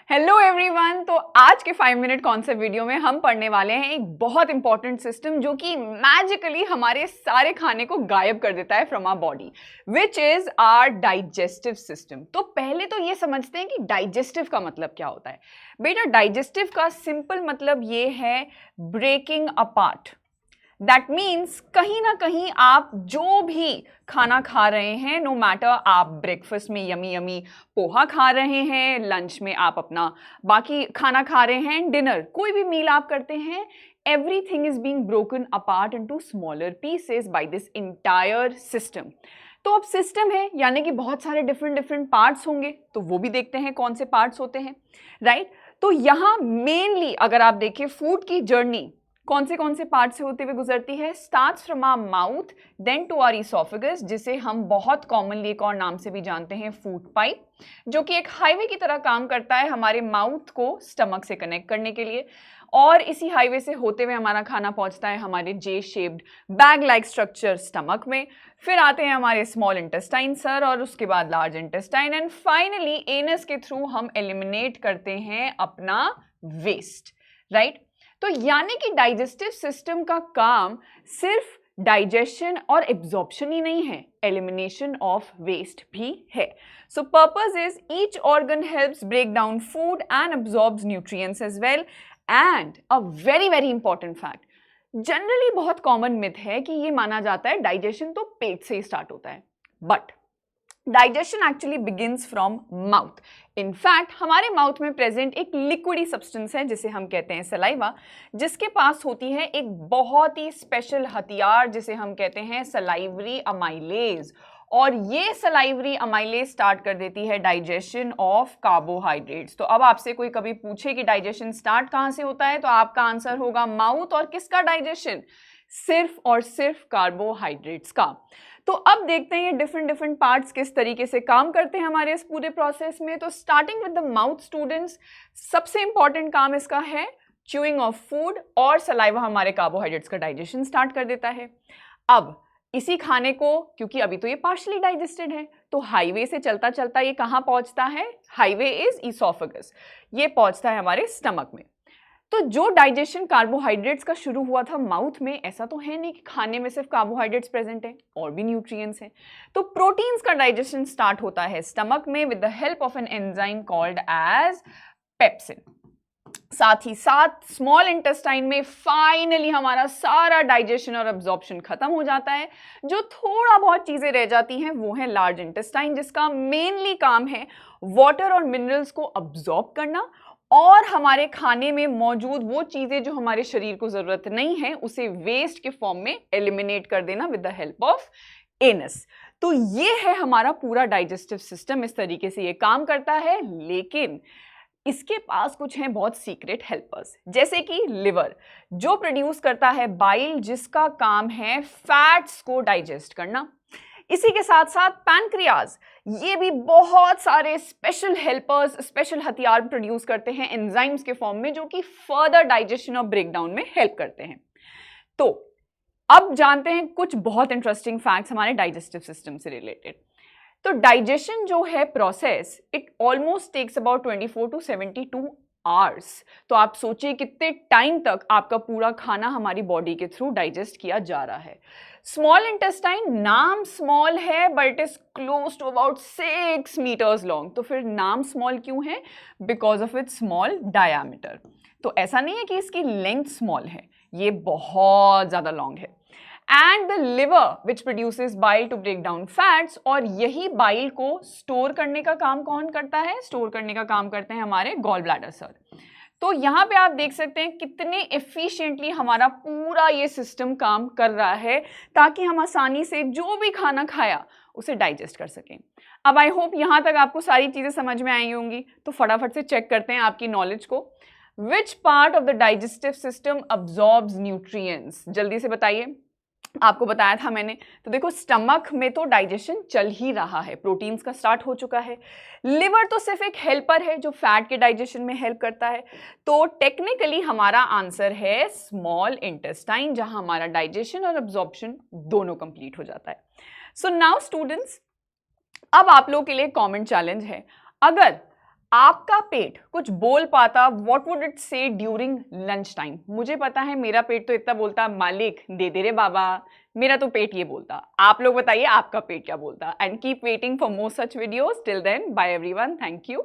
Hello everyone. तो आज के 5 मिनट कॉन्सेप्ट वीडियो में हम पढ़ने वाले हैं एक बहुत इंपॉर्टेंट सिस्टम जो कि मैजिकली हमारे सारे खाने को गायब कर देता है from our body, which is our digestive system. तो पहले तो ये समझते हैं कि डाइजेस्टिव का मतलब क्या होता है। बेटा, डाइजेस्टिव का सिंपल मतलब ये है ब्रेकिंग अपार्ट। दैट मीन्स कहीं ना कहीं आप जो भी खाना खा रहे हैं, नो मैटर आप ब्रेकफास्ट में यमी यमी पोहा खा रहे हैं, लंच में आप अपना बाकी खाना खा रहे हैं, डिनर कोई भी मील आप करते हैं, everything is being broken apart into smaller pieces by this entire system. तो अब सिस्टम है यानी कि बहुत सारे डिफरेंट पार्ट्स होंगे, तो वो भी देखते हैं कौन से पार्ट्स होते हैं, राइट। तो यहाँ मेनली अगर आप देखें फूड की जर्नी कौन से पार्ट से होते हुए गुजरती है, starts from our mouth then to our oesophagus, जिसे हम बहुत कॉमनली एक और नाम से भी जानते हैं फूड पाइप, जो कि एक हाईवे की तरह काम करता है हमारे माउथ को स्टमक से कनेक्ट करने के लिए। और इसी हाईवे से होते हुए हमारा खाना पहुंचता है हमारे जे shaped bag like structure stomach में, फिर आते हैं हमारे स्मॉल इंटेस्टाइन सर, और उसके बाद large intestine, and finally anus के थ्रू हम एलिमिनेट करते हैं अपना वेस्ट, राइट। तो यानी कि डाइजेस्टिव सिस्टम का काम सिर्फ डाइजेशन और एब्जॉर्प्शन ही नहीं है, एलिमिनेशन ऑफ वेस्ट भी है। So purpose is each organ helps break down food and absorbs nutrients as well. And a very very important fact, generally बहुत कॉमन मिथ है कि ये माना जाता है डाइजेशन तो पेट से ही स्टार्ट होता है, but digestion actually begins from mouth. In fact हमारे माउथ में प्रेजेंट एक लिक्विडी सब्सटेंस है जिसे हम कहते हैं सलाइवा, जिसके पास होती है एक बहुत ही स्पेशल हथियार जिसे हम कहते हैं सलाइवरी अमाइलेज, और ये सलाइवरी अमाइलेज स्टार्ट कर देती है डाइजेशन ऑफ कार्बोहाइड्रेट्स। तो अब आपसे कोई कभी पूछे कि डाइजेशन स्टार्ट कहां से होता है, तो आपका आंसर होगा माउथ। और किसका डाइजेशन? सिर्फ और सिर्फ कार्बोहाइड्रेट्स का। तो अब देखते हैं ये डिफरेंट पार्ट्स किस तरीके से काम करते हैं हमारे इस पूरे प्रोसेस में। तो starting with the mouth students, सबसे इंपॉर्टेंट काम इसका है च्यूइंग ऑफ फूड, और सलाइवा हमारे कार्बोहाइड्रेट्स का डाइजेशन स्टार्ट कर देता है। अब इसी खाने को, क्योंकि अभी तो ये पार्शियली डाइजेस्टेड है, तो हाईवे से चलता चलता ये कहाँ पहुंचता है? हाईवे इज इसोफेगस, ये पहुंचता है हमारे स्टमक में। तो जो डाइजेशन कार्बोहाइड्रेट्स का शुरू हुआ था माउथ में, ऐसा तो है नहीं कि खाने में सिर्फ कार्बोहाइड्रेट्स प्रेजेंट है, और भी न्यूट्रिएंट्स हैं। तो प्रोटीन्स का डाइजेशन स्टार्ट होता है स्टमक में with the help of an enzyme called as pepsin. साथ ही साथ स्मॉल इंटेस्टाइन में फाइनली हमारा सारा डाइजेशन और एब्जॉर्प्शन खत्म हो जाता है। जो थोड़ा बहुत चीजें रह जाती हैं वो है लार्ज इंटेस्टाइन, जिसका मेनली काम है वाटर और मिनरल्स को अब्जॉर्ब करना, और हमारे खाने में मौजूद वो चीजें जो हमारे शरीर को जरूरत नहीं है उसे वेस्ट के फॉर्म में एलिमिनेट कर देना with the help of anus. तो ये है हमारा पूरा डाइजेस्टिव सिस्टम, इस तरीके से ये काम करता है। लेकिन इसके पास कुछ हैं बहुत सीक्रेट हेल्पर्स, जैसे कि लिवर जो प्रोड्यूस करता है बाइल, जिसका काम है फैट्स को डाइजेस्ट करना। इसी के साथ साथ पैनक्रियाज, ये भी बहुत सारे स्पेशल हेल्पर्स, स्पेशल हथियार प्रोड्यूस करते हैं एंजाइम्स के फॉर्म में, जो कि फर्दर डाइजेशन और ब्रेकडाउन में हेल्प करते हैं। तो अब जानते हैं कुछ बहुत इंटरेस्टिंग फैक्ट्स हमारे डाइजेस्टिव सिस्टम से रिलेटेड। तो डाइजेशन जो है process, it almost takes about 24 to 72 hours. तो आप सोचिए कितने टाइम तक आपका पूरा खाना हमारी बॉडी के थ्रू डाइजेस्ट किया जा रहा है। स्मॉल इंटेस्टाइन, नाम स्मॉल है but it is close to about 6 metres long. तो फिर नाम स्मॉल क्यों है? Because of its small diameter. तो ऐसा नहीं है कि इसकी लेंथ स्मॉल है, ये बहुत ज्यादा लॉन्ग है। And the liver which produces bile to break down fats, और यही बाइल को स्टोर करने का काम कौन करता है? स्टोर करने का काम करते हैं हमारे गॉल ब्लैडर सर। तो यहाँ पे आप देख सकते हैं कितने एफिशिएंटली हमारा पूरा ये सिस्टम काम कर रहा है, ताकि हम आसानी से जो भी खाना खाया उसे डाइजेस्ट कर सकें। अब आई होप यहाँ तक आपको सारी चीजें समझ में आई होंगी। तो फटाफट से चेक करते हैं आपकी नॉलेज को। Which part of the digestive system absorbs nutrients? जल्दी से बताइए। आपको बताया था मैंने। तो देखो, स्टमक में तो डाइजेशन चल ही रहा है, प्रोटीन्स का स्टार्ट हो चुका है। लिवर तो सिर्फ एक हेल्पर है जो फैट के डाइजेशन में हेल्प करता है। तो टेक्निकली हमारा आंसर है स्मॉल इंटेस्टाइन, जहां हमारा डाइजेशन और एब्जॉर्प्शन दोनों कंप्लीट हो जाता है। सो नाउ स्टूडेंट्स, अब आप लोगों के लिए कॉमन चैलेंज है। अगर आपका पेट कुछ बोल पाता, व्हाट वुड इट से ड्यूरिंग लंच टाइम? मुझे पता है मेरा पेट तो इतना बोलता, मालिक दे दे रे बाबा। मेरा तो पेट ये बोलता। आप लोग बताइए आपका पेट क्या बोलता। And keep waiting for more such videos. Till then bye everyone, thank you.